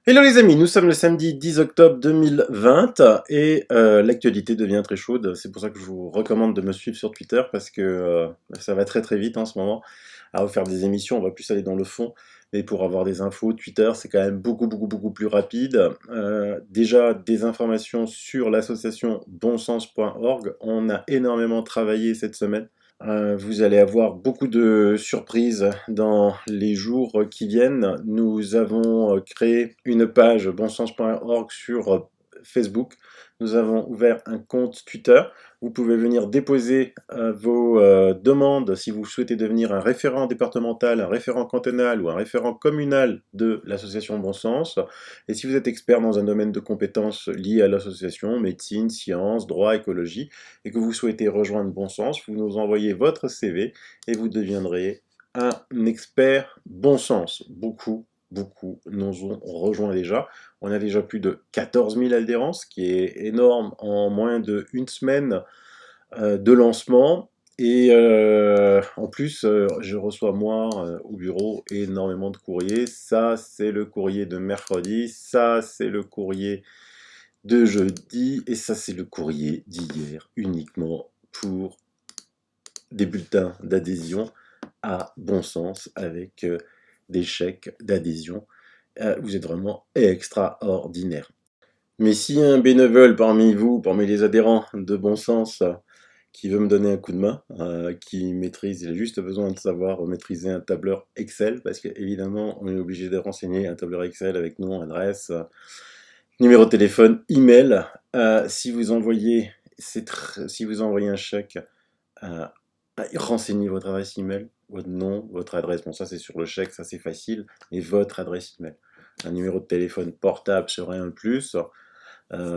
Hello les amis, nous sommes le samedi 10 octobre 2020 et l'actualité devient très chaude. C'est pour ça que je vous recommande de me suivre sur Twitter parce que ça va très très vite en ce moment. À faire des émissions, on va plus aller dans le fond, mais pour avoir des infos, Twitter c'est quand même beaucoup plus rapide. Déjà des informations sur l'association bonsens.org. On a énormément travaillé cette semaine. Vous allez avoir beaucoup de surprises dans les jours qui viennent. Nous avons créé une page bonsens.org sur Facebook. Nous avons ouvert un compte Twitter. Vous pouvez venir déposer vos demandes si vous souhaitez devenir un référent départemental, un référent cantonal ou un référent communal de l'association Bon Sens. Et si vous êtes expert dans un domaine de compétences lié à l'association, médecine, sciences, droit, écologie, et que vous souhaitez rejoindre Bon Sens, vous nous envoyez votre CV et vous deviendrez un expert bon sens. Beaucoup nous ont rejoint déjà. On a déjà plus de 14 000 adhérents, ce qui est énorme en moins d'une semaine de lancement. Et en plus, je reçois moi au bureau énormément de courriers. Ça, c'est le courrier de mercredi. Ça, c'est le courrier de jeudi. Et ça, c'est le courrier d'hier uniquement pour des bulletins d'adhésion à bon sens avec des chèques d'adhésion. Vous êtes vraiment extraordinaire. Mais si un bénévole parmi vous, parmi les adhérents de bon sens, qui veut me donner un coup de main, qui maîtrise, il a juste besoin de savoir maîtriser un tableur Excel, parce qu'évidemment, on est obligé de renseigner un tableur Excel avec nom, adresse, numéro de téléphone, email. Si vous envoyez, si vous envoyez un chèque, euh, renseignez votre adresse email, votre nom, votre adresse. Bon, ça c'est sur le chèque, ça c'est facile, mais votre adresse email. Un numéro de téléphone portable serait un plus.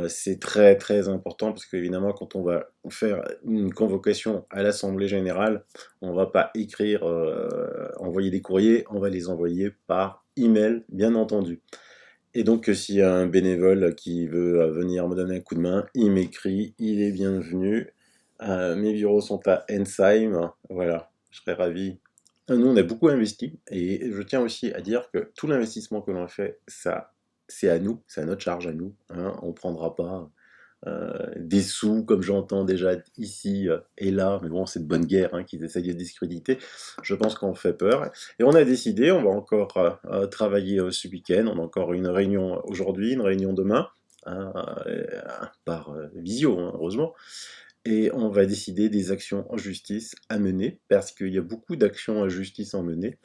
C'est très important parce qu'évidemment, quand on va faire une convocation à l'Assemblée Générale, on ne va pas écrire, envoyer des courriers, on va les envoyer par email, bien entendu. Et donc, s'il y a un bénévole qui veut venir me donner un coup de main, il m'écrit, il est bienvenu. Mes bureaux sont à Ensheim, voilà, je serais ravi. Nous, on a beaucoup investi et je tiens aussi à dire que tout l'investissement que l'on fait, ça, c'est à nous, c'est à notre charge à nous. Hein. On ne prendra pas des sous, comme j'entends déjà ici et là, mais bon, c'est de bonne guerre hein, qu'ils essayent de discréditer. Je pense qu'on fait peur. Et on a décidé, on va encore travailler ce week-end, on a encore une réunion aujourd'hui, une réunion demain, hein, par visio, hein, heureusement. Et on va décider des actions en justice à mener, parce qu'il y a beaucoup d'actions en justice à mener,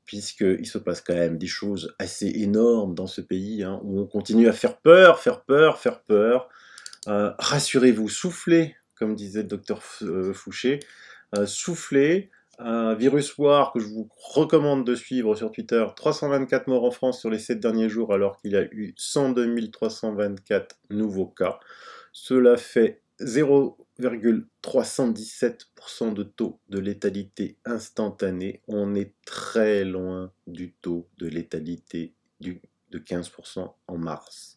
puisqu'il se passe quand même des choses assez énormes dans ce pays, hein, où on continue à faire peur. Rassurez-vous, soufflez, comme disait le docteur Fouché, soufflez. Virus War que je vous recommande de suivre sur Twitter, 324 morts en France sur les 7 derniers jours alors qu'il y a eu 102 324 nouveaux cas. Cela fait 0,317% de taux de létalité instantanée. On est très loin du taux de létalité de 15% en mars.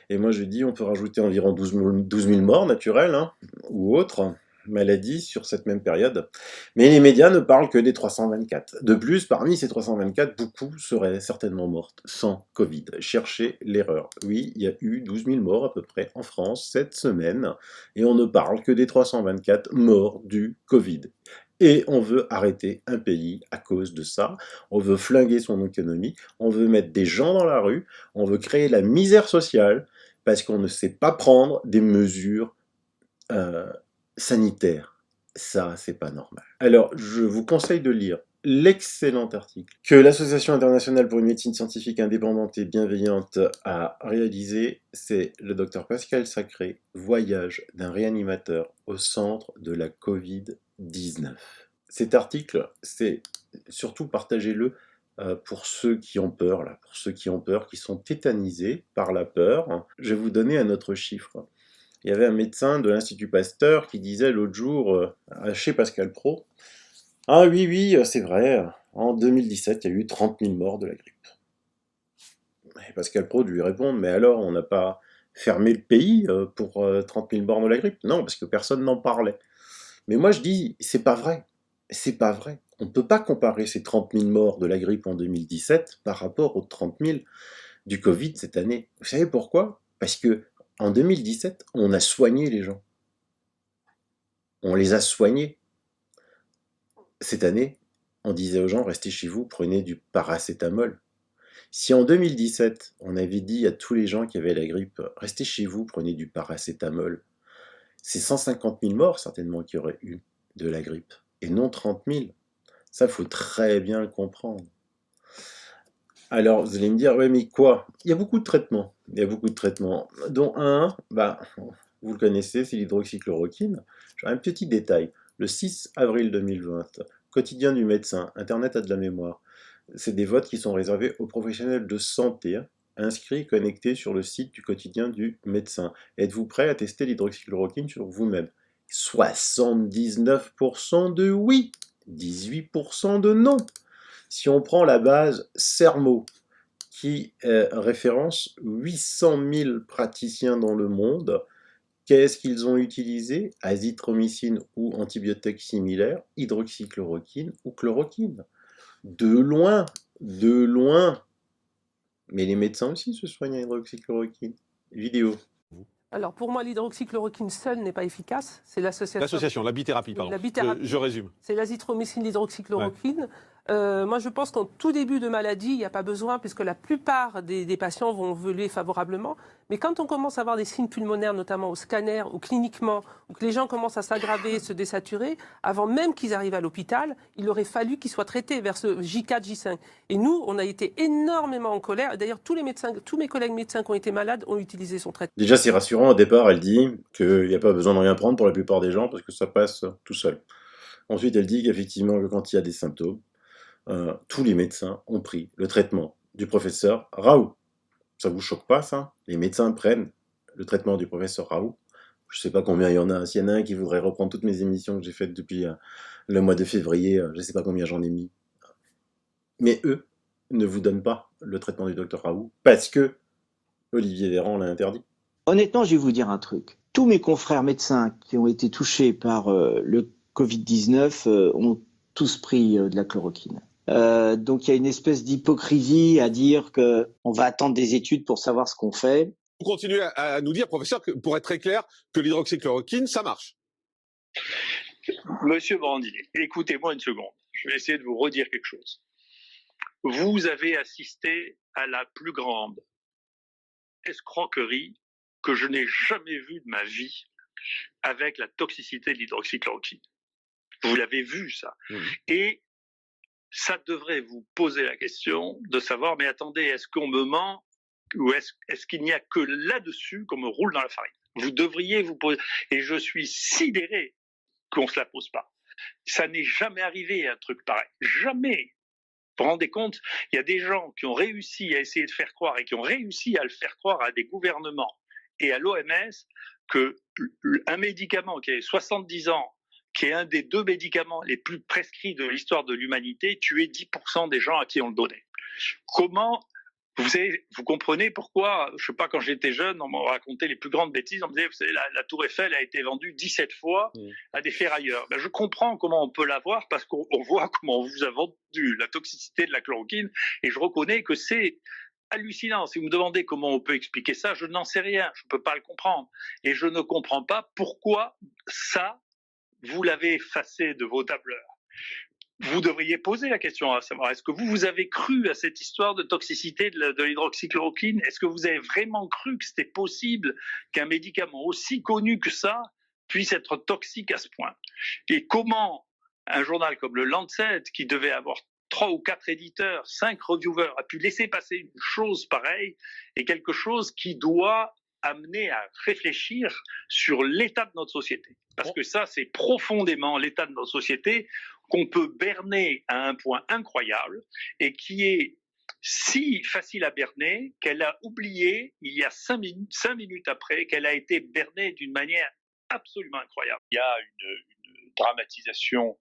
Et moi je dis on peut rajouter environ 12 000 morts naturels hein, ou autres maladies sur cette même période. Mais les médias ne parlent que des 324. De plus, parmi ces 324, beaucoup seraient certainement mortes sans Covid. Cherchez l'erreur. Oui, il y a eu 12 000 morts à peu près en France cette semaine, et on ne parle que des 324 morts du Covid. Et on veut arrêter un pays à cause de ça. On veut flinguer son économie. On veut mettre des gens dans la rue. On veut créer la misère sociale parce qu'on ne sait pas prendre des mesures euh, sanitaires. Ça, c'est pas normal. Alors, je vous conseille de lire l'excellent article que l'Association internationale pour une médecine scientifique indépendante et bienveillante a réalisé. C'est le docteur Pascal Sacré, Voyage d'un réanimateur au centre de la Covid-19. Cet article, c'est surtout partagez-le pour ceux qui ont peur, là, pour ceux qui ont peur, qui sont tétanisés par la peur. Je vais vous donner un autre chiffre. Il y avait un médecin de l'Institut Pasteur qui disait l'autre jour chez Pascal Praud, ah oui, c'est vrai, en 2017, il y a eu 30 000 morts de la grippe. Et Pascal Praud lui répond, mais alors, on n'a pas fermé le pays pour 30 000 morts de la grippe? Non, parce que personne n'en parlait. Mais moi, je dis, c'est pas vrai. C'est pas vrai. On ne peut pas comparer ces 30 000 morts de la grippe en 2017 par rapport aux 30 000 du Covid cette année. Vous savez pourquoi? Parce que en 2017, on a soigné les gens. On les a soignés. Cette année, on disait aux gens, restez chez vous, prenez du paracétamol. Si en 2017, on avait dit à tous les gens qui avaient la grippe, restez chez vous, prenez du paracétamol, c'est 150 000 morts certainement qu'il y aurait eu de la grippe, et non 30 000. Ça, il faut très bien le comprendre. Alors, vous allez me dire, ouais, mais quoi? Il y a beaucoup de traitements. Il y a beaucoup de traitements, dont un, vous le connaissez, c'est l'hydroxychloroquine. J'ai un petit détail. Le 6 avril 2020, quotidien du médecin, Internet a de la mémoire. C'est des votes qui sont réservés aux professionnels de santé, inscrits, connectés sur le site du quotidien du médecin. Êtes-vous prêt à tester l'hydroxychloroquine sur vous-même? 79% de oui, 18% de non. Si on prend la base Sermo, qui référence 800 000 praticiens dans le monde, qu'est-ce qu'ils ont utilisé? Azithromycine ou antibiotiques similaires, hydroxychloroquine ou chloroquine. De loin, de loin. Mais les médecins aussi se soignent à l'hydroxychloroquine. Vidéo. Alors pour moi, l'hydroxychloroquine seule n'est pas efficace. C'est l'association, la bithérapie, pardon. La bithérapie. Je résume. C'est l'azithromycine, l'hydroxychloroquine. Moi, je pense qu'en tout début de maladie, il n'y a pas besoin, puisque la plupart des patients vont évoluer favorablement. Mais quand on commence à avoir des signes pulmonaires, notamment au scanner ou cliniquement, ou que les gens commencent à s'aggraver, se désaturer, avant même qu'ils arrivent à l'hôpital, il aurait fallu qu'ils soient traités vers ce J4, J5. Et nous, on a été énormément en colère. D'ailleurs, tous mes collègues médecins qui ont été malades ont utilisé son traitement. Déjà, c'est rassurant. Au départ, elle dit qu'il n'y a pas besoin de rien prendre pour la plupart des gens, parce que ça passe tout seul. Ensuite, elle dit qu'effectivement, quand il y a des symptômes, tous les médecins ont pris le traitement du professeur Raoult. Ça vous choque pas, ça? Les médecins prennent le traitement du professeur Raoult. Je sais pas combien il y en a. S'il y en a un qui voudrait reprendre toutes mes émissions que j'ai faites depuis le mois de février, je sais pas combien j'en ai mis. Mais eux ne vous donnent pas le traitement du docteur Raoult parce que Olivier Véran l'a interdit. Honnêtement, je vais vous dire un truc. Tous mes confrères médecins qui ont été touchés par le Covid-19 ont tous pris de la chloroquine. Donc il y a une espèce d'hypocrisie à dire qu'on va attendre des études pour savoir ce qu'on fait. Vous continuez à nous dire, professeur, que, pour être très clair, que l'hydroxychloroquine, ça marche. Monsieur Brandier, écoutez-moi une seconde. Je vais essayer de vous redire quelque chose. Vous avez assisté à la plus grande escroquerie que je n'ai jamais vue de ma vie avec la toxicité de l'hydroxychloroquine. Vous l'avez vu, ça. Et ça devrait vous poser la question de savoir, mais attendez, est-ce qu'on me ment ou est-ce qu'il n'y a que là-dessus qu'on me roule dans la farine? Vous devriez vous poser. Et je suis sidéré qu'on ne se la pose pas. Ça n'est jamais arrivé un truc pareil. Jamais. Vous vous rendez compte? Il y a des gens qui ont réussi à essayer de faire croire et qui ont réussi à le faire croire à des gouvernements et à l'OMS qu'un médicament qui a 70 ans, qui est un des 2 médicaments les plus prescrits de l'histoire de l'humanité, tuait 10% des gens à qui on le donnait. Comment, vous comprenez pourquoi, je sais pas, quand j'étais jeune, on m'a raconté les plus grandes bêtises, on me disait, vous savez, la Tour Eiffel a été vendue 17 fois à des ferrailleurs. Ben, je comprends comment on peut l'avoir parce qu'on voit comment on vous a vendu la toxicité de la chloroquine et je reconnais que c'est hallucinant. Si vous me demandez comment on peut expliquer ça, je n'en sais rien, je ne peux pas le comprendre. Et je ne comprends pas pourquoi ça, vous l'avez effacé de vos tableurs. Vous devriez poser la question à savoir, est-ce que vous avez cru à cette histoire de toxicité de l'hydroxychloroquine? Est-ce que vous avez vraiment cru que c'était possible qu'un médicament aussi connu que ça puisse être toxique à ce point? Et comment un journal comme le Lancet, qui devait avoir 3 ou 4 éditeurs, 5 reviewers, a pu laisser passer une chose pareille, est quelque chose qui doit amener à réfléchir sur l'état de notre société. Parce que ça, c'est profondément l'état de notre société qu'on peut berner à un point incroyable et qui est si facile à berner qu'elle a oublié, il y a 5 minutes après, qu'elle a été bernée d'une manière absolument incroyable. Il y a une dramatisation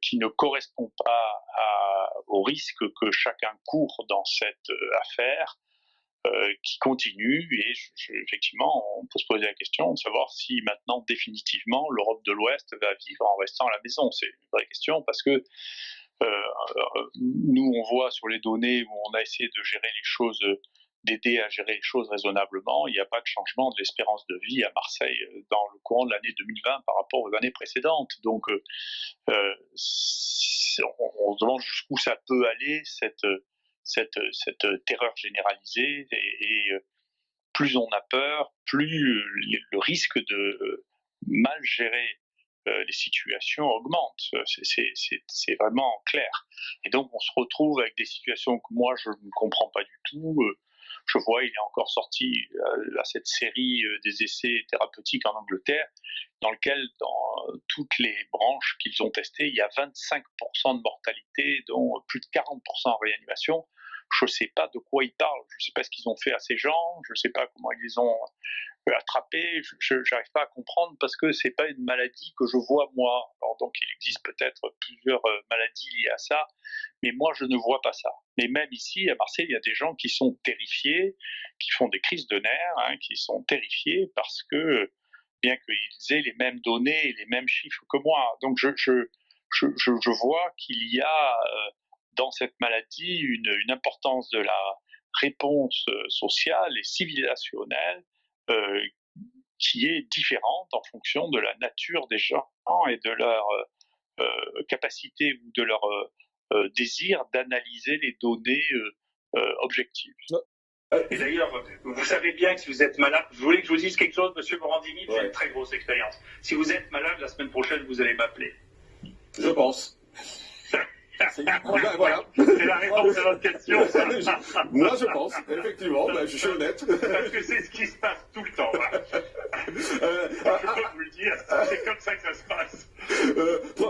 qui ne correspond pas au risque que chacun court dans cette affaire, qui continue et effectivement on peut se poser la question de savoir si maintenant définitivement l'Europe de l'Ouest va vivre en restant à la maison. C'est une vraie question parce que nous on voit sur les données où on a essayé de gérer les choses d'aider à gérer les choses raisonnablement. Il n'y a pas de changement de l'espérance de vie à Marseille dans le courant de l'année 2020 par rapport aux années précédentes. Donc, on se demande jusqu'où ça peut aller, cette terreur généralisée, et plus on a peur, plus le risque de mal gérer les situations augmente. C'est vraiment clair. Et donc on se retrouve avec des situations que moi je ne comprends pas du tout. Je vois, il est encore sorti cette série des essais thérapeutiques en Angleterre, dans lequel, dans toutes les branches qu'ils ont testées, il y a 25% de mortalité, dont plus de 40% en réanimation. Je ne sais pas de quoi ils parlent, je ne sais pas ce qu'ils ont fait à ces gens, je ne sais pas comment ils les ont attrapés, je n'arrive pas à comprendre, parce que ce n'est pas une maladie que je vois moi. Alors donc il existe peut-être plusieurs maladies liées à ça, mais moi je ne vois pas ça. Mais même ici à Marseille, il y a des gens qui sont terrifiés, qui font des crises de nerfs, qui sont terrifiés parce que, bien qu'ils aient les mêmes données et les mêmes chiffres que moi. Donc je vois qu'il y a dans cette maladie une importance de la réponse sociale et civilisationnelle qui est différente en fonction de la nature des gens et de leur capacité ou de leur désir d'analyser les données objectives. Et d'ailleurs, vous savez bien que si vous êtes malade, vous voulez que je vous dise quelque chose, monsieur Morandini, c'est une très grosse expérience. Si vous êtes malade, la semaine prochaine, vous allez m'appeler. Je pense. Voilà. C'est la réponse à votre question, ça. Moi, je pense, effectivement, je suis honnête. Parce que c'est ce qui se passe tout le temps. Je peux vous le dire, c'est comme ça que ça se passe.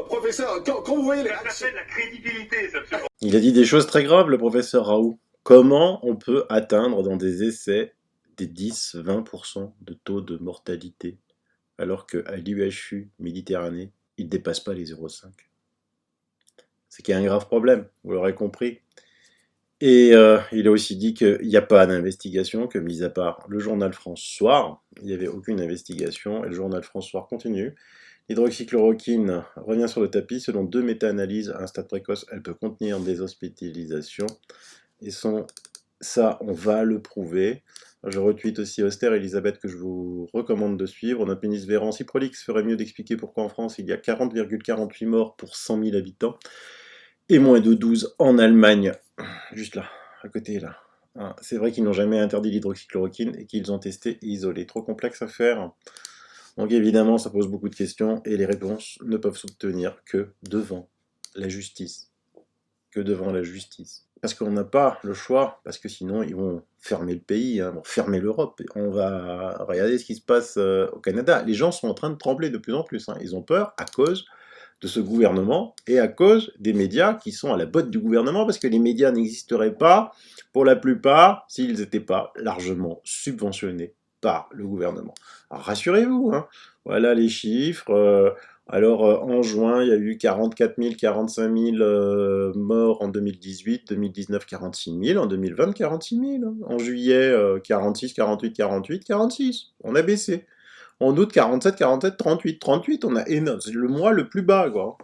Professeur, quand vous voyez les Ça s'appelle la crédibilité, ça. Il a dit des choses très graves, le professeur Raoult. Comment on peut atteindre dans des essais des 10-20% de taux de mortalité, alors qu'à l'UHU Méditerranée, il ne dépasse pas les 0,5. C'est qu'il y a un grave problème, vous l'aurez compris. Et il a aussi dit qu'il n'y a pas d'investigation, que mis à part le journal France Soir, il n'y avait aucune investigation, et le journal France Soir continue. L'hydroxychloroquine revient sur le tapis. Selon 2 méta-analyses à un stade précoce, elle peut contenir des hospitalisations. Et ça, on va le prouver. Je retweete aussi Auster Elisabeth, que je vous recommande de suivre. Notre ministre Véran, si prolixe, ferait mieux d'expliquer pourquoi en France il y a 40,48 morts pour 100 000 habitants et moins de 12 en Allemagne. Juste là, à côté là. C'est vrai qu'ils n'ont jamais interdit l'hydroxychloroquine et qu'ils ont testé et isolé. Trop complexe à faire. Donc évidemment, ça pose beaucoup de questions et les réponses ne peuvent s'obtenir que devant la justice. Que devant la justice. Parce qu'on n'a pas le choix, parce que sinon ils vont fermer le pays, vont fermer l'Europe. On va regarder ce qui se passe au Canada. Les gens sont en train de trembler de plus en plus. Ils ont peur à cause de ce gouvernement et à cause des médias qui sont à la botte du gouvernement, parce que les médias n'existeraient pas, pour la plupart, s'ils n'étaient pas largement subventionnés par le gouvernement. Alors rassurez-vous, voilà les chiffres. Alors en juin, il y a eu 44 000, 45 000 morts en 2018, 2019 46 000, en 2020 46 000. En juillet, 46, 48, 48, 46. On a baissé. En août, 47, 47, 38. 38, on a énorme. C'est le mois le plus bas, quoi.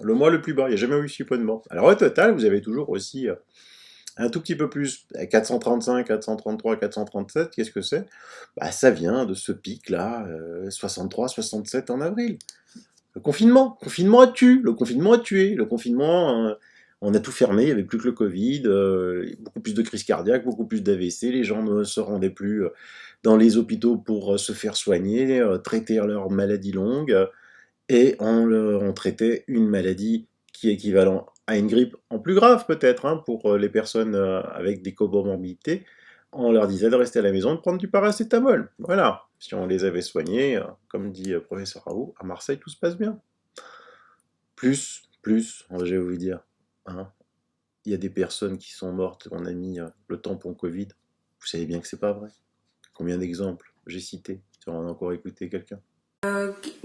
Le mois le plus bas. Il n'y a jamais eu si peu de morts. Alors au total, vous avez toujours aussi un tout petit peu plus. 435, 433, 437, qu'est-ce que c'est ? Ça vient de ce pic-là, 63, 67 en avril. Le confinement a tué. Le confinement, on a tout fermé, il n'y avait plus que le Covid, beaucoup plus de crises cardiaques, beaucoup plus d'AVC, les gens ne se rendaient plus dans les hôpitaux pour se faire soigner, traiter leur maladie longue, et on traitait une maladie qui est équivalente à une grippe en plus grave peut-être, pour les personnes avec des comorbidités. On leur disait de rester à la maison, de prendre du paracétamol. Voilà. Si on les avait soignés, comme dit professeur Raoult, à Marseille, tout se passe bien. Plus, je vais vous dire, il y a des personnes qui sont mortes, on a mis le tampon Covid. Vous savez bien que c'est pas vrai. Combien d'exemples j'ai cités? Si on a encore écouté quelqu'un.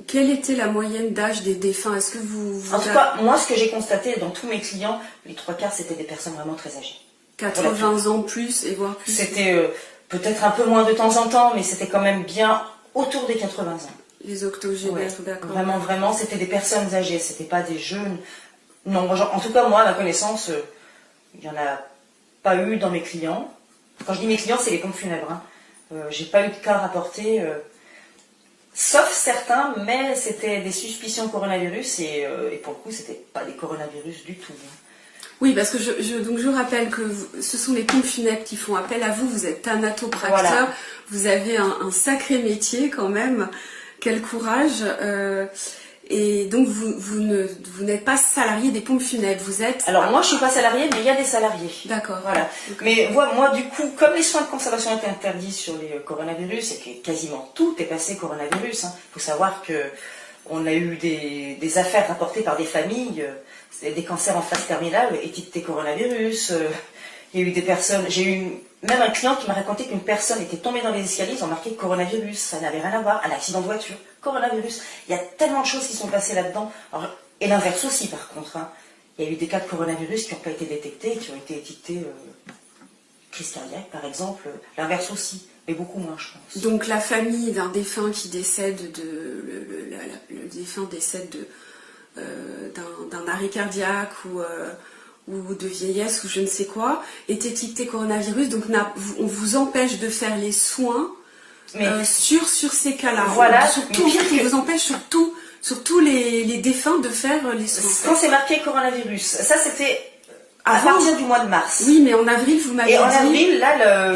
Quelle était la moyenne d'âge des défunts? Est-ce que vous... En tout cas, moi, ce que j'ai constaté dans tous mes clients, les 3/4, c'était des personnes vraiment très âgées. 80 ans plus et voire plus. C'était peut-être un peu moins de temps en temps, mais c'était quand même bien autour des 80 ans. Les octogénaires, d'accord. Vraiment, c'était des personnes âgées, c'était pas des jeunes. Non, en tout cas, moi, à ma connaissance, il n'y en a pas eu dans mes clients. Quand je dis mes clients, c'est les pompes funèbres. Hein. J'ai pas eu de cas rapportés, sauf certains, mais c'était des suspicions coronavirus et pour le coup, c'était pas des coronavirus du tout. Hein. Oui, parce que donc je rappelle que ce sont les pompes funèbres qui font appel à vous. Vous êtes thanatopracteur, voilà. Vous avez un sacré métier quand même. Quel courage. Et donc vous n'êtes pas salarié des pompes funèbres, vous êtes... Alors moi je suis pas salarié, mais il y a des salariés. D'accord. Voilà. Mais moi du coup, comme les soins de conservation étaient interdits sur les coronavirus et que quasiment tout est passé coronavirus, hein, faut savoir que on a eu des affaires rapportées par des familles, des cancers en phase terminale étiquetés coronavirus. Il y a eu des personnes, j'ai eu même un client qui m'a raconté qu'une personne était tombée dans les escaliers, ils ont marqué coronavirus, ça n'avait rien à voir, un accident de voiture, coronavirus. Il y a tellement de choses qui sont passées là-dedans. Et l'inverse aussi par contre. Hein. Il y a eu des cas de coronavirus qui n'ont pas été détectés, qui ont été étiquetés crise cardiaque par exemple. L'inverse aussi, mais beaucoup moins je pense. Donc la famille d'un défunt qui décède le défunt décède d'un arrêt cardiaque ou de vieillesse ou je ne sais quoi, est étiqueté coronavirus, donc on vous empêche de faire les soins sur ces cas-là. Voilà, surtout, on vous empêche sur tous les défunts de faire les soins. Quand c'est marqué coronavirus, ça c'était à partir du mois de mars. Oui, mais en avril, vous m'avez dit... Et en avril, là,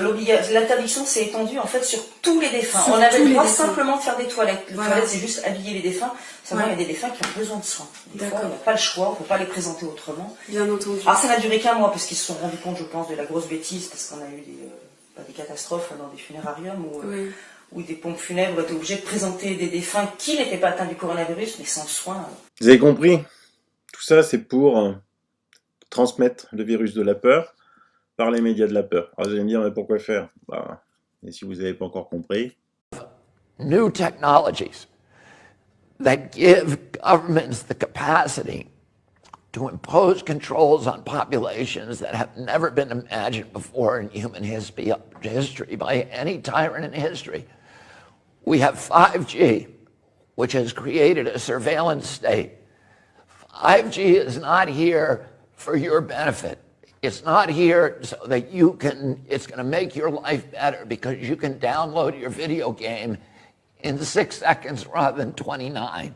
l'interdiction s'est étendue en fait sur tous les défunts. On avait le droit simplement de faire des toilettes. Les toilettes, c'est juste habiller les défunts. Seulement, il y a des défunts qui ont besoin de soins. Des fois, on n'a pas le choix, on ne peut pas les présenter autrement. Bien entendu. Alors, ça n'a duré qu'un mois, parce qu'ils se sont rendus compte, je pense, de la grosse bêtise, parce qu'on a eu des catastrophes dans des funérariums où des pompes funèbres étaient obligées de présenter des défunts qui n'étaient pas atteints du coronavirus, mais sans soins. Vous avez compris? Tout ça, c'est pour transmettre le virus de la peur par les médias de la peur. Alors vous allez me dire, mais pourquoi faire? Et si vous n'avez pas encore compris... New technologies that give governments the capacity to impose controls on populations that have never been imagined before in human history by any tyrant in history. We have 5G, which has created a surveillance state. 5G is not here for your benefit. It's not here so that it's going to make your life better because you can download your video game in 6 seconds rather than 29.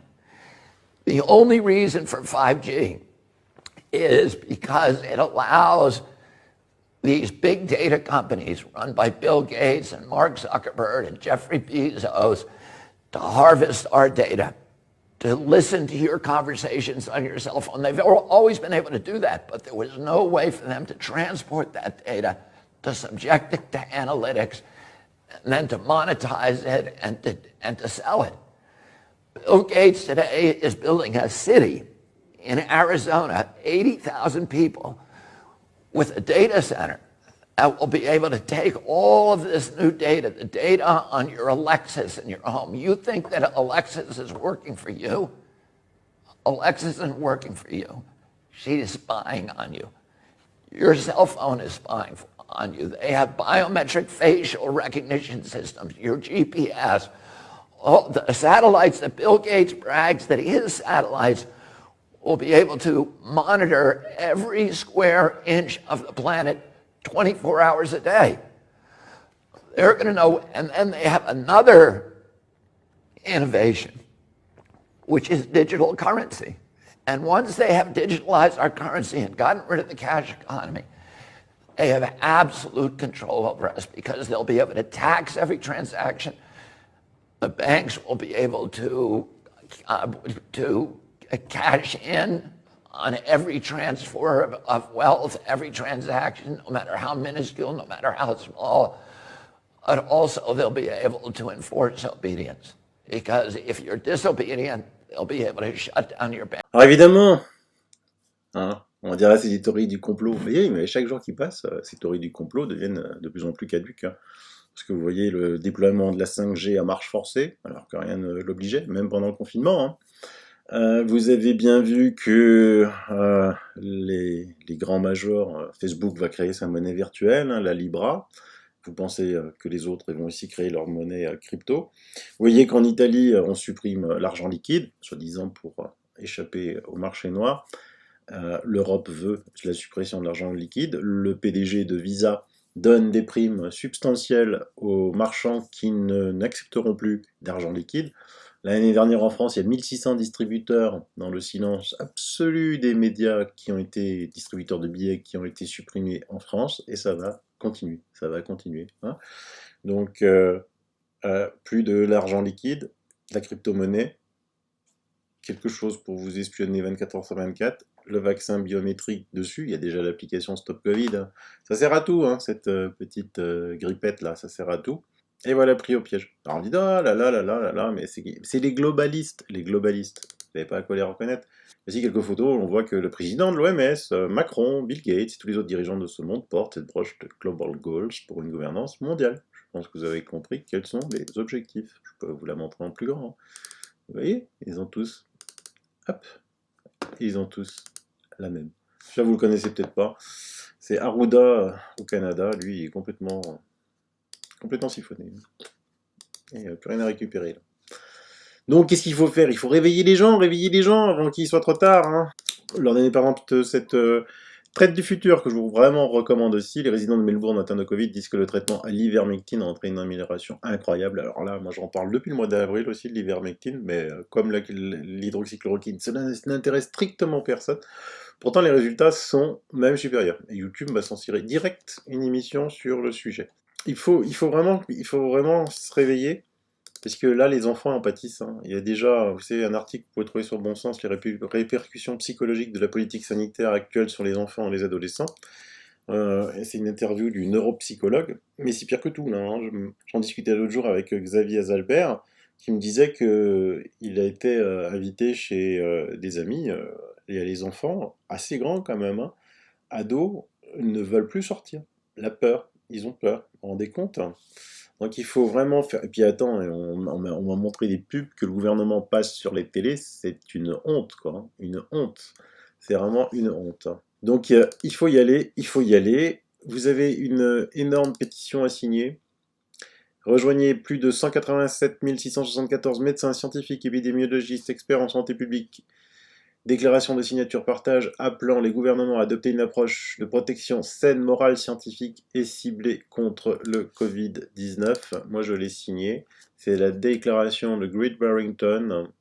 The only reason for 5G is because it allows these big data companies run by Bill Gates and Mark Zuckerberg and Jeffrey Bezos to harvest our data, to listen to your conversations on your cell phone. They've always been able to do that, but there was no way for them to transport that data, to subject it to analytics, and then to monetize it and to sell it. Bill Gates today is building a city in Arizona, 80,000 people, with a data center that will be able to take all of this new data, the data on your Alexis in your home. You think that Alexis is working for you? Alexis isn't working for you. She's spying on you. Your cell phone is spying on you. They have biometric facial recognition systems, your GPS. All the satellites that Bill Gates brags that his satellites will be able to monitor every square inch of the planet 24 hours a day. They're going to know, and then they have another innovation, which is digital currency. And once they have digitalized our currency and gotten rid of the cash economy, they have absolute control over us because they'll be able to tax every transaction. The banks will be able to cash in on every transfer of wealth, every transaction, no matter how minuscule, no matter how small. But also they'll be able to enforce obedience. Because if you're disobedient, they'll be able to shut down your bank. Alors évidemment, on dirait c'est des théories du complot. Vous voyez, mais chaque jour qui passe, ces théories du complot deviennent de plus en plus caduques. Parce que vous voyez le déploiement de la 5G à marche forcée, alors que rien ne l'obligeait, même pendant le confinement. Vous avez bien vu que les grands majors, Facebook va créer sa monnaie virtuelle, la Libra. Vous pensez que les autres vont aussi créer leur monnaie crypto. Vous voyez qu'en Italie, on supprime l'argent liquide, soi-disant pour échapper au marché noir. L'Europe veut la suppression de l'argent liquide. Le PDG de Visa donne des primes substantielles aux marchands qui n'accepteront plus d'argent liquide. L'année dernière en France, il y a 1600 distributeurs dans le silence absolu des médias qui ont été distributeurs de billets qui ont été supprimés en France et ça va continuer. Ça va continuer. Hein. Donc, plus de l'argent liquide, la crypto-monnaie, quelque chose pour vous espionner 24 heures sur 24, le vaccin biométrique dessus, il y a déjà l'application Stop Covid. Ça sert à tout, hein, cette petite grippette là, ça sert à tout. Et voilà, pris au piège. Alors on dit, ah là là là là là là, mais c'est les globalistes, les globalistes. Vous n'avez pas à quoi les reconnaître. Voici quelques photos, on voit que le président de l'OMS, Macron, Bill Gates et tous les autres dirigeants de ce monde portent cette broche de Global Goals pour une gouvernance mondiale. Je pense que vous avez compris quels sont les objectifs. Je peux vous la montrer en plus grand. Hein. Vous voyez, ils ont tous, hop, ils ont tous la même. Ça, vous le connaissez peut-être pas. C'est Arruda au Canada. Lui, il est complètement siphonné. Il n'y a plus rien à récupérer. Là. Donc, qu'est-ce qu'il faut faire? Il faut réveiller les gens avant qu'il soit trop tard. Hein. Leur donner par exemple cette traite du futur que je vous vraiment recommande aussi. Les résidents de Melbourne atteints de Covid disent que le traitement à l'ivermectine a entraîné une amélioration incroyable. Alors là, moi j'en parle depuis le mois d'avril aussi de l'ivermectine, mais comme l'hydroxychloroquine, ça n'intéresse strictement personne. Pourtant, les résultats sont même supérieurs. Et YouTube va censurer direct une émission sur le sujet. Il faut vraiment se réveiller, parce que là, les enfants en pâtissent. Hein. Il y a déjà, vous savez, un article que vous pouvez trouver sur Bon Sens, les répercussions psychologiques de la politique sanitaire actuelle sur les enfants et les adolescents. C'est une interview du neuropsychologue, mais c'est pire que tout. Là, hein. J'en discutais l'autre jour avec Xavier Azalbert, qui me disait qu'il a été invité chez des amis, il y a les enfants, assez grands quand même, hein, ados, ne veulent plus sortir. La peur, ils ont peur, vous vous rendez compte? Donc il faut vraiment faire... Et puis attends, on m'a montré des pubs que le gouvernement passe sur les télés, c'est une honte, quoi. Hein, une honte. C'est vraiment une honte. Hein. Donc il faut y aller, il faut y aller. Vous avez une énorme pétition à signer. Rejoignez plus de 187 674 médecins, scientifiques, épidémiologistes, experts en santé publique. Déclaration de signature partage appelant les gouvernements à adopter une approche de protection saine, morale, scientifique et ciblée contre le Covid-19. Moi, je l'ai signé. C'est la déclaration de Great Barrington.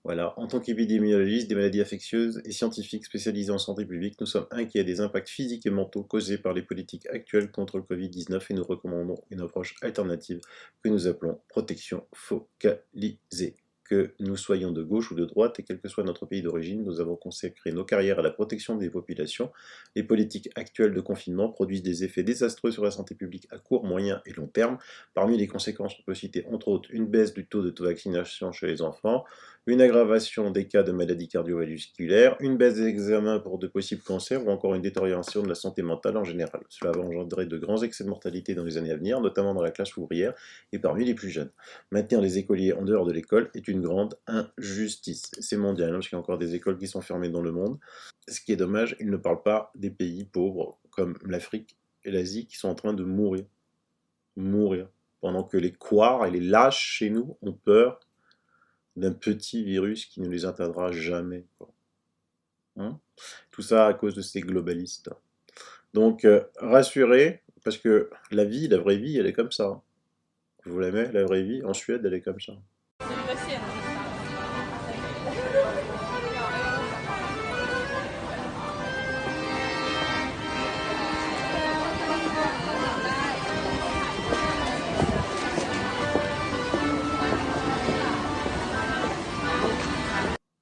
Voilà. En tant qu'épidémiologiste des maladies infectieuses et scientifiques spécialisés en santé publique, nous sommes inquiets des impacts physiques et mentaux causés par les politiques actuelles contre le Covid-19 et nous recommandons une approche alternative que nous appelons protection focalisée. Que nous soyons de gauche ou de droite, et quel que soit notre pays d'origine, nous avons consacré nos carrières à la protection des populations. Les politiques actuelles de confinement produisent des effets désastreux sur la santé publique à court, moyen et long terme. Parmi les conséquences, on peut citer entre autres une baisse du taux de vaccination chez les enfants, une aggravation des cas de maladies cardiovasculaires, une baisse des examens pour de possibles cancers ou encore une détérioration de la santé mentale en général. Cela va engendrer de grands excès de mortalité dans les années à venir, notamment dans la classe ouvrière et parmi les plus jeunes. Maintenir les écoliers en dehors de l'école est une grande injustice. C'est mondial, hein, parce qu'il y a encore des écoles qui sont fermées dans le monde. Ce qui est dommage, il ne parle pas des pays pauvres comme l'Afrique et l'Asie qui sont en train de mourir. Mourir. Pendant que les couards et les lâches chez nous ont peur d'un petit virus qui ne les atteindra jamais. Hein? Tout ça à cause de ces globalistes. Donc, rassurez, parce que la vie, la vraie vie, elle est comme ça. Vous l'aimez, la vraie vie? En Suède, elle est comme ça.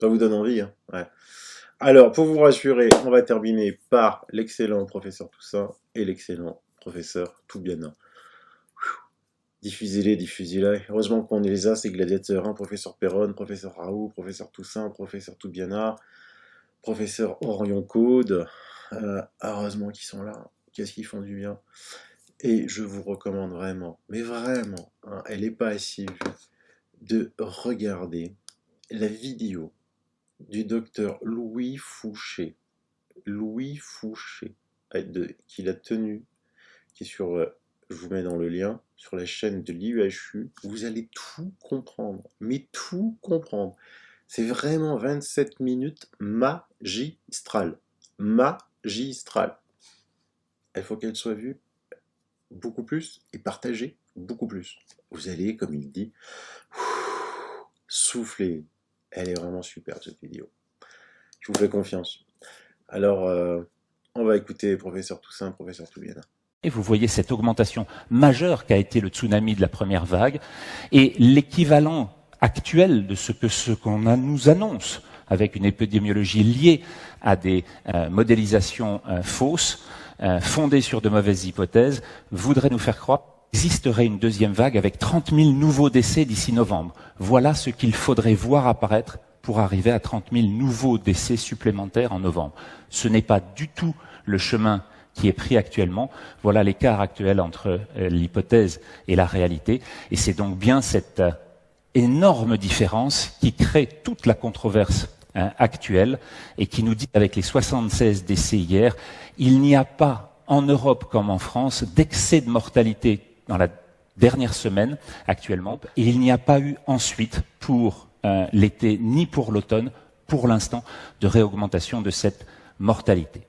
Ça vous donne envie, hein? Ouais. Alors, pour vous rassurer, on va terminer par l'excellent professeur Toussaint et l'excellent professeur Toubiana. Diffusez-les, diffusez-les. Heureusement qu'on les a, ces gladiateurs, hein, professeur Perron, professeur Raoult, professeur Toussaint, professeur Toubiana, professeur Orion Code. Heureusement qu'ils sont là. Qu'est-ce qu'ils font du bien. Et je vous recommande vraiment, mais vraiment, hein, elle n'est pas assez vue, de regarder la vidéo du docteur Louis Fouché. Louis Fouché, qu'il a tenu, qui est sur, je vous mets dans le lien, sur la chaîne de l'IUHU. Vous allez tout comprendre, mais tout comprendre. C'est vraiment 27 minutes magistrales. Magistrales. Il faut qu'elle soit vue beaucoup plus et partagez beaucoup plus. Vous allez, comme il dit, souffler. Elle est vraiment super cette vidéo. Je vous fais confiance. Alors, on va écouter professeur Toussaint, professeur Toubiana. Et vous voyez cette augmentation majeure qu'a été le tsunami de la première vague et l'équivalent actuel de ce qu'on nous annonce avec une épidémiologie liée à des modélisations fausses, fondées sur de mauvaises hypothèses, voudrait nous faire croire qu'il existerait une deuxième vague avec 30 000 nouveaux décès d'ici novembre. Voilà ce qu'il faudrait voir apparaître pour arriver à 30 000 nouveaux décès supplémentaires en novembre. Ce n'est pas du tout le chemin qui est pris actuellement. Voilà l'écart actuel entre l'hypothèse et la réalité. Et c'est donc bien cette énorme différence qui crée toute la controverse actuelle et qui nous dit, avec les 76 décès hier, il n'y a pas en Europe comme en France d'excès de mortalité dans la dernière semaine actuellement. Et il n'y a pas eu ensuite pour l'été ni pour l'automne, pour l'instant, de réaugmentation de cette mortalité.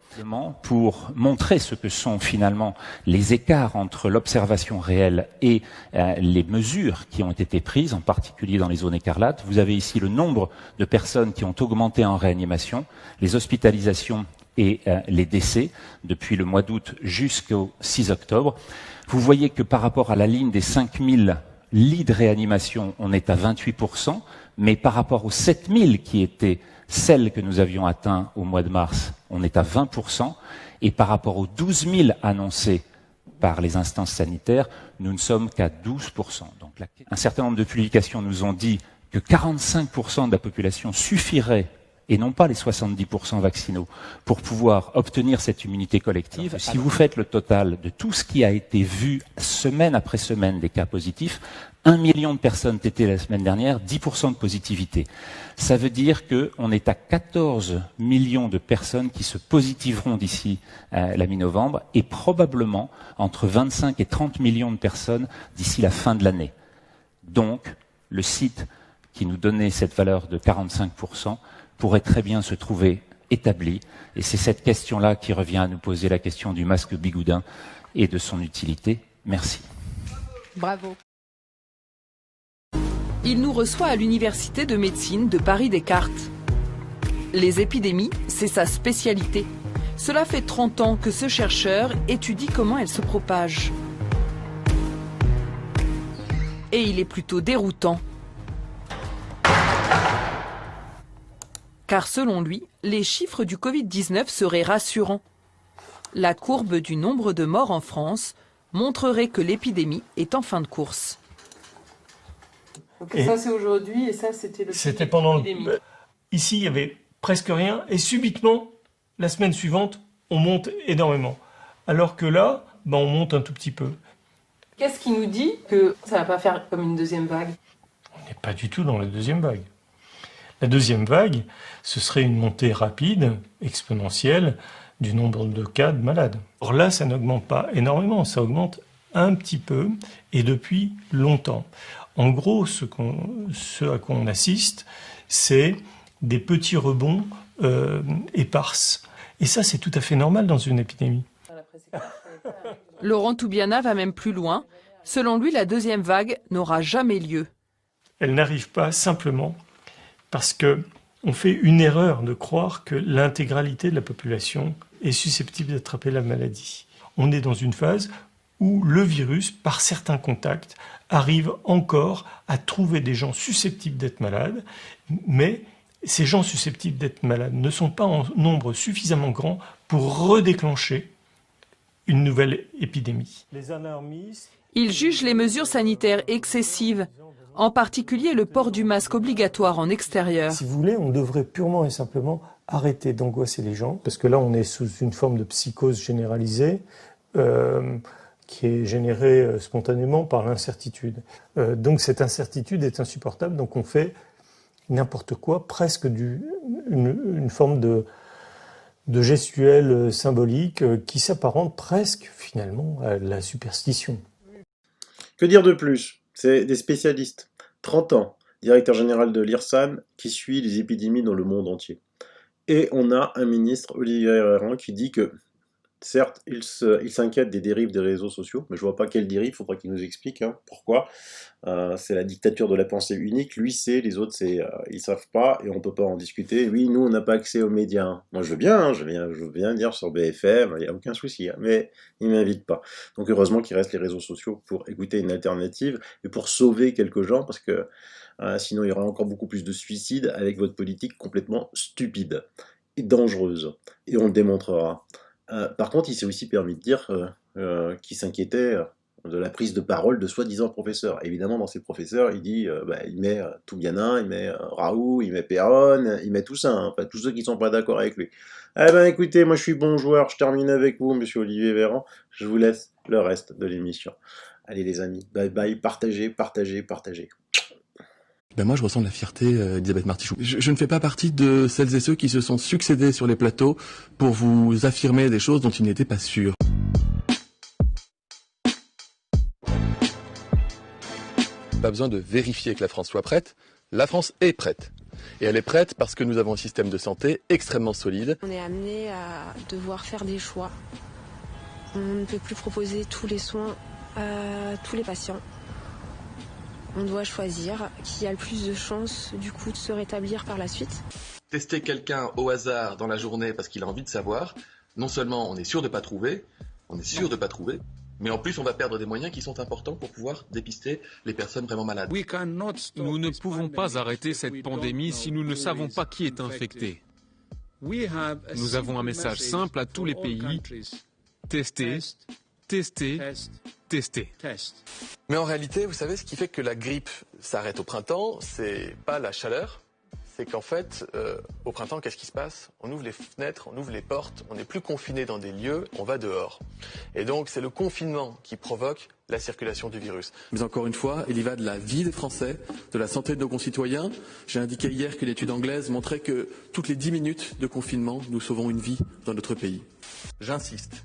Pour montrer ce que sont finalement les écarts entre l'observation réelle et les mesures qui ont été prises, en particulier dans les zones écarlates, vous avez ici le nombre de personnes qui ont augmenté en réanimation, les hospitalisations et les décès depuis le mois d'août jusqu'au 6 octobre. Vous voyez que par rapport à la ligne des 5000 lits de réanimation, on est à 28%, mais par rapport aux 7000 qui étaient celles que nous avions atteintes au mois de mars, on est à 20%, et par rapport aux 12 000 annoncés par les instances sanitaires, nous ne sommes qu'à 12%. Donc, un certain nombre de publications nous ont dit que 45% de la population suffirait, et non pas les 70% vaccinaux, pour pouvoir obtenir cette immunité collective. Si vous faites le total de tout ce qui a été vu semaine après semaine des cas positifs, 1 million de personnes tétées la semaine dernière, 10% de positivité. Ça veut dire qu'on est à 14 millions de personnes qui se positiveront d'ici la mi-novembre et probablement entre 25 et 30 millions de personnes d'ici la fin de l'année. Donc, le site qui nous donnait cette valeur de 45% pourrait très bien se trouver établi. Et c'est cette question-là qui revient à nous poser la question du masque bigoudin et de son utilité. Merci. Bravo. Il nous reçoit à l'Université de médecine de Paris-Descartes. Les épidémies, c'est sa spécialité. Cela fait 30 ans que ce chercheur étudie comment elles se propagent. Et il est plutôt déroutant. Car selon lui, les chiffres du Covid-19 seraient rassurants. La courbe du nombre de morts en France montrerait que l'épidémie est en fin de course. Donc ça c'est aujourd'hui et ça c'était le... C'était pendant le... Ici il y avait presque rien et subitement, la semaine suivante, on monte énormément. Alors que là, on monte un tout petit peu. Qu'est-ce qui nous dit que ça ne va pas faire comme une deuxième vague? On n'est pas du tout dans la deuxième vague. La deuxième vague, ce serait une montée rapide, exponentielle, du nombre de cas de malades. Or là, ça n'augmente pas énormément, ça augmente un petit peu et depuis longtemps. En gros, ce à quoi on assiste, c'est des petits rebonds éparses. Et ça, c'est tout à fait normal dans une épidémie. Laurent Toubiana va même plus loin. Selon lui, la deuxième vague n'aura jamais lieu. Elle n'arrive pas simplement parce qu'on fait une erreur de croire que l'intégralité de la population est susceptible d'attraper la maladie. On est dans une phase où le virus, par certains contacts, arrive encore à trouver des gens susceptibles d'être malades, mais ces gens susceptibles d'être malades ne sont pas en nombre suffisamment grand pour redéclencher une nouvelle épidémie. Les alarmistes... Il juge les mesures sanitaires excessives, en particulier le port du masque obligatoire en extérieur. Si vous voulez, on devrait purement et simplement arrêter d'angoisser les gens, parce que là on est sous une forme de psychose généralisée, qui est générée spontanément par l'incertitude. Donc cette incertitude est insupportable, donc on fait n'importe quoi, presque une forme de gestuelle symbolique qui s'apparente presque finalement à la superstition. Que dire de plus? C'est des spécialistes, 30 ans, directeur général de l'IRSAN, qui suit les épidémies dans le monde entier. Et on a un ministre, Olivier Véran, qui dit que certes, il s'inquiète des dérives des réseaux sociaux, mais je vois pas quelles dérives, il faudra qu'il nous explique pourquoi. C'est la dictature de la pensée unique, lui sait, les autres ils savent pas, et on peut pas en discuter. Oui, nous on n'a pas accès aux médias. Moi je veux bien, je veux bien dire sur BFM, il n'y a aucun souci, mais il m'invite pas. Donc heureusement qu'il reste les réseaux sociaux pour écouter une alternative, et pour sauver quelques gens, parce que sinon il y aura encore beaucoup plus de suicides avec votre politique complètement stupide et dangereuse, et on le démontrera. Par contre, il s'est aussi permis de dire qu'il s'inquiétait de la prise de parole de soi-disant professeurs. Évidemment, dans ces professeurs, il dit, il met Toubianin, il met Raoult, il met Perron, il met tout ça, enfin, tous ceux qui sont pas d'accord avec lui. Eh ben écoutez, moi je suis bon joueur, je termine avec vous, monsieur Olivier Véran, je vous laisse le reste de l'émission. Allez les amis, bye bye, partagez, partagez, partagez. Ben moi, je ressens de la fierté, Elisabeth Martichoux. Je ne fais pas partie de celles et ceux qui se sont succédés sur les plateaux pour vous affirmer des choses dont ils n'étaient pas sûrs. Pas besoin de vérifier que la France soit prête. La France est prête. Et elle est prête parce que nous avons un système de santé extrêmement solide. On est amené à devoir faire des choix. On ne peut plus proposer tous les soins à tous les patients. On doit choisir qui a le plus de chances du coup de se rétablir par la suite. Tester quelqu'un au hasard dans la journée parce qu'il a envie de savoir, non seulement on est sûr de pas trouver, mais en plus on va perdre des moyens qui sont importants pour pouvoir dépister les personnes vraiment malades. Nous ne pouvons pas arrêter cette pandémie si nous ne savons pas qui est infecté. Nous avons un message simple à tous les pays. Tester, tester, tester. Mais en réalité, vous savez, ce qui fait que la grippe s'arrête au printemps, c'est pas la chaleur, c'est qu'en fait, au printemps, qu'est-ce qui se passe? On ouvre les fenêtres, on ouvre les portes, on n'est plus confiné dans des lieux, on va dehors. Et donc, c'est le confinement qui provoque la circulation du virus. Mais encore une fois, il y va de la vie des Français, de la santé de nos concitoyens. J'ai indiqué hier que l'étude anglaise montrait que toutes les 10 minutes de confinement, nous sauvons une vie dans notre pays. J'insiste.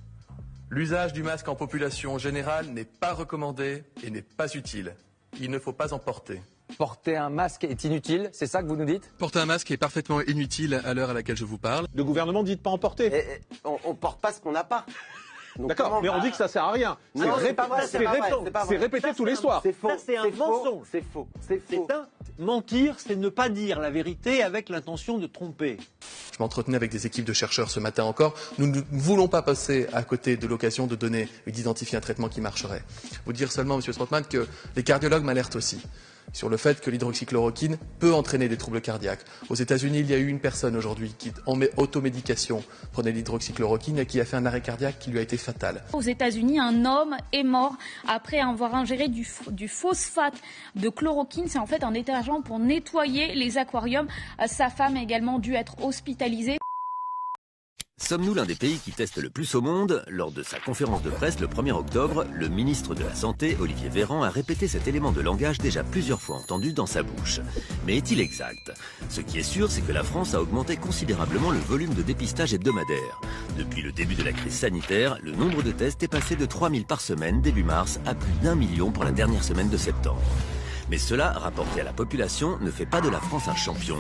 L'usage du masque en population générale n'est pas recommandé et n'est pas utile. Il ne faut pas en porter. Porter un masque est inutile, c'est ça que vous nous dites? Porter un masque est parfaitement inutile à l'heure à laquelle je vous parle. Le gouvernement dit de pas en porter. On porte pas ce qu'on n'a pas. D'accord, mais on dit que ça sert à rien. C'est répété tous les soirs. C'est faux. C'est un mensonge. C'est faux. Mentir, c'est ne pas dire la vérité avec l'intention de tromper. Je m'entretenais avec des équipes de chercheurs ce matin encore. Nous ne voulons pas passer à côté de l'occasion de donner et d'identifier un traitement qui marcherait. Vous dire seulement, Monsieur Strootman, que les cardiologues m'alertent aussi sur le fait que l'hydroxychloroquine peut entraîner des troubles cardiaques. Aux États-Unis, il y a eu une personne aujourd'hui qui, en automédication, prenait l'hydroxychloroquine et qui a fait un arrêt cardiaque qui lui a été fatal. Aux États-Unis, un homme est mort après avoir ingéré du phosphate de chloroquine. C'est en fait un détergent pour nettoyer les aquariums. Sa femme a également dû être hospitalisée. Sommes-nous l'un des pays qui testent le plus au monde? Lors de sa conférence de presse le 1er octobre, le ministre de la Santé, Olivier Véran, a répété cet élément de langage déjà plusieurs fois entendu dans sa bouche. Mais est-il exact? Ce qui est sûr, c'est que la France a augmenté considérablement le volume de dépistage hebdomadaire. Depuis le début de la crise sanitaire, le nombre de tests est passé de 3000 par semaine début mars à plus d'1 million pour la dernière semaine de septembre. Mais cela, rapporté à la population, ne fait pas de la France un champion.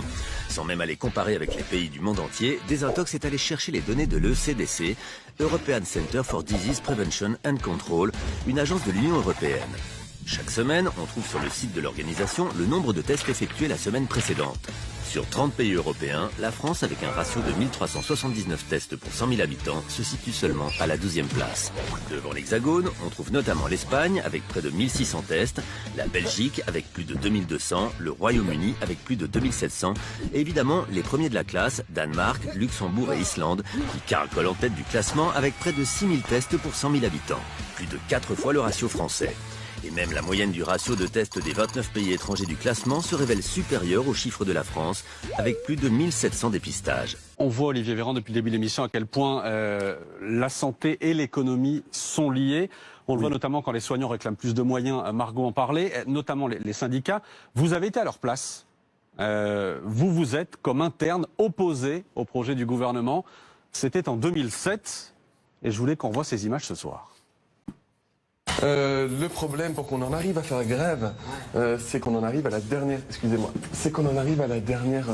Sans même aller comparer avec les pays du monde entier, Desintox est allé chercher les données de l'ECDC, European Center for Disease Prevention and Control, une agence de l'Union européenne. Chaque semaine, on trouve sur le site de l'organisation le nombre de tests effectués la semaine précédente. Sur 30 pays européens, la France, avec un ratio de 1379 tests pour 100 000 habitants, se situe seulement à la 12e place. Devant l'Hexagone, on trouve notamment l'Espagne avec près de 1600 tests, la Belgique avec plus de 2200, le Royaume-Uni avec plus de 2700, et évidemment les premiers de la classe, Danemark, Luxembourg et Islande, qui caracolent en tête du classement avec près de 6000 tests pour 100 000 habitants. Plus de 4 fois le ratio français. Et même la moyenne du ratio de tests des 29 pays étrangers du classement se révèle supérieure aux chiffres de la France, avec plus de 1700 dépistages. On voit, Olivier Véran, depuis le début de l'émission, à quel point la santé et l'économie sont liées. On le voit notamment quand les soignants réclament plus de moyens, Margot en parlait, notamment les syndicats. Vous avez été à leur place. Vous êtes, comme interne, opposé au projet du gouvernement. C'était en 2007, et je voulais qu'on voit ces images ce soir. Le problème pour qu'on en arrive à faire grève, c'est qu'on en arrive à la dernière, excusez-moi, c'est qu'on en arrive à la dernière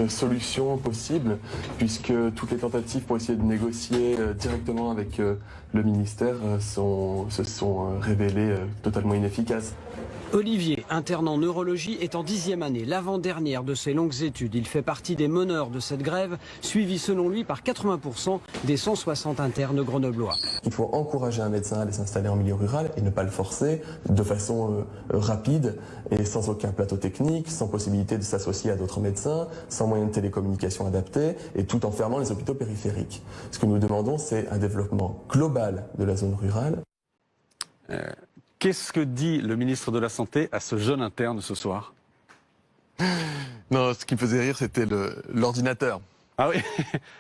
solution possible, puisque toutes les tentatives pour essayer de négocier directement avec le ministère se sont révélées totalement inefficaces. Olivier, interne en neurologie, est en 10e année, l'avant-dernière de ses longues études. Il fait partie des meneurs de cette grève, suivi selon lui par 80% des 160 internes grenoblois. Il faut encourager un médecin à aller s'installer en milieu rural et ne pas le forcer de façon rapide et sans aucun plateau technique, sans possibilité de s'associer à d'autres médecins, sans moyens de télécommunication adaptés et tout en fermant les hôpitaux périphériques. Ce que nous demandons, c'est un développement global de la zone rurale. Qu'est-ce que dit le ministre de la Santé à ce jeune interne ce soir? Non, ce qui me faisait rire, c'était l'ordinateur. Ah oui.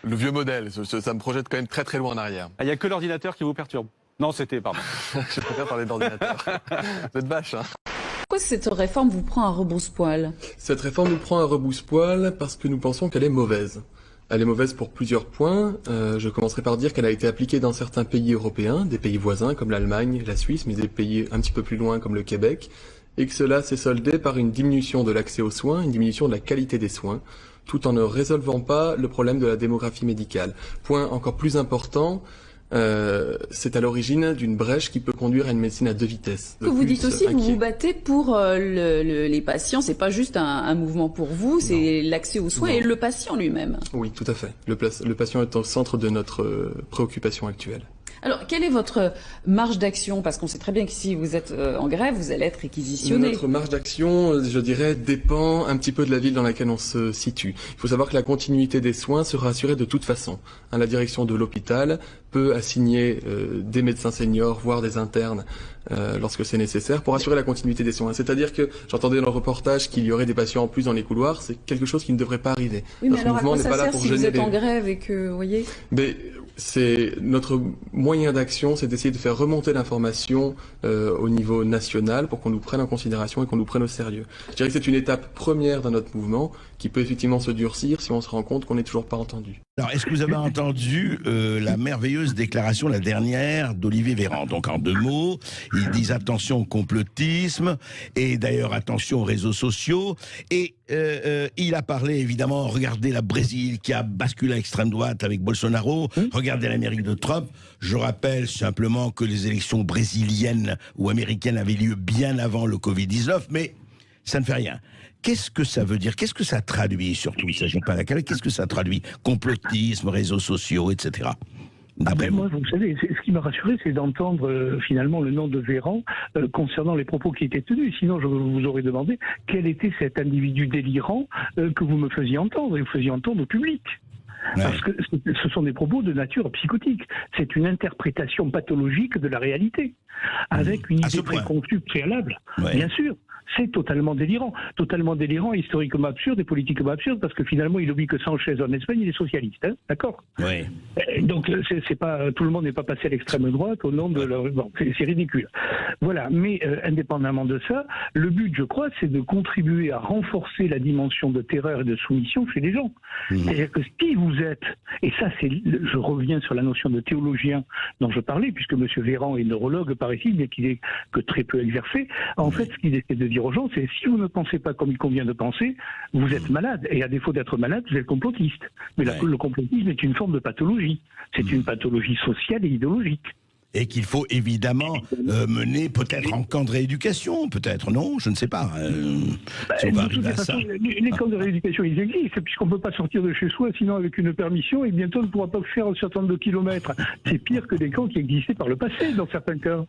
Le vieux modèle, ça me projette quand même très très loin en arrière. Il n'y a que l'ordinateur qui vous perturbe? Non, c'était, pardon. Je préfère parler d'ordinateur. Vous êtes vache, hein. Pourquoi cette réforme vous prend à rebrousse-poil? Cette réforme nous prend à rebrousse-poil parce que nous pensons qu'elle est mauvaise. Elle est mauvaise pour plusieurs points. Je commencerai par dire qu'elle a été appliquée dans certains pays européens, des pays voisins comme l'Allemagne, la Suisse, mais des pays un petit peu plus loin comme le Québec, et que cela s'est soldé par une diminution de l'accès aux soins, une diminution de la qualité des soins, tout en ne résolvant pas le problème de la démographie médicale. Point encore plus important, c'est à l'origine d'une brèche qui peut conduire à une médecine à deux vitesses. Que vous dites aussi, vous vous battez pour les patients, c'est pas juste un mouvement pour vous, c'est l'accès aux soins et le patient lui-même. Oui, tout à fait. Le patient est au centre de notre préoccupation actuelle. Alors, quelle est votre marge d'action? Parce qu'on sait très bien que si vous êtes en grève, vous allez être réquisitionné. Notre marge d'action, je dirais, dépend un petit peu de la ville dans laquelle on se situe. Il faut savoir que la continuité des soins sera assurée de toute façon. La direction de l'hôpital peut assigner des médecins seniors, voire des internes, lorsque c'est nécessaire, pour assurer la continuité des soins. C'est-à-dire que, j'entendais dans le reportage qu'il y aurait des patients en plus dans les couloirs, c'est quelque chose qui ne devrait pas arriver. Oui, mais alors à quoi ça sert si vous êtes en grève et que, vous voyez? Mais c'est notre moyen d'action, c'est d'essayer de faire remonter l'information au niveau national pour qu'on nous prenne en considération et qu'on nous prenne au sérieux. Je dirais que c'est une étape première dans notre mouvement qui peut effectivement se durcir si on se rend compte qu'on n'est toujours pas entendu. Alors, est-ce que vous avez entendu la merveilleuse déclaration, la dernière, d'Olivier Véran? Donc, en deux mots, ils disent attention au complotisme et d'ailleurs attention aux réseaux sociaux. Et il a parlé, évidemment, regardez la Brésil qui a basculé à l'extrême droite avec Bolsonaro, regardez l'Amérique de Trump. Je rappelle simplement que les élections brésiliennes ou américaines avaient lieu bien avant le Covid-19, mais ça ne fait rien. Qu'est-ce que ça veut dire? Qu'est-ce que ça traduit surtout? Il ne s'agit pas laquelle. Qu'est-ce que ça traduit? Complotisme, réseaux sociaux, etc. Moi, vous savez, ce qui m'a rassuré, c'est d'entendre finalement le nom de Véran concernant les propos qui étaient tenus. Sinon, je vous aurais demandé quel était cet individu délirant que vous me faisiez entendre et vous faisiez entendre au public. Ouais. Parce que ce sont des propos de nature psychotique. C'est une interprétation pathologique de la réalité, avec une idée préconçue préalable, bien sûr. C'est totalement délirant, historiquement absurde et politiquement absurde, parce que finalement, il oublie que Sanchez en Espagne, il est socialiste, hein, d'accord? Oui. Donc, c'est pas, tout le monde n'est pas passé à l'extrême droite au nom de leur... Bon, c'est ridicule. Voilà, mais indépendamment de ça, le but, je crois, c'est de contribuer à renforcer la dimension de terreur et de soumission chez les gens. C'est-à-dire que qui vous êtes, et ça, je reviens sur la notion de théologien dont je parlais, puisque M. Véran est neurologue, paraît-il, mais qu'il est que très peu exercé. En fait, ce qu'il essaie de dire aux gens, c'est si vous ne pensez pas comme il convient de penser, vous êtes malade. Et à défaut d'être malade, vous êtes complotiste. Mais le complotisme est une forme de pathologie. C'est une pathologie sociale et idéologique. Et qu'il faut évidemment mener peut-être en camp de rééducation, peut-être, non? Je ne sais pas. Si on va arriver à ça. Les camps de rééducation, ils existent, puisqu'on ne peut pas sortir de chez soi, sinon avec une permission, et bientôt on ne pourra pas faire un certain nombre de kilomètres. C'est pire que des camps qui existaient par le passé, dans certains cas.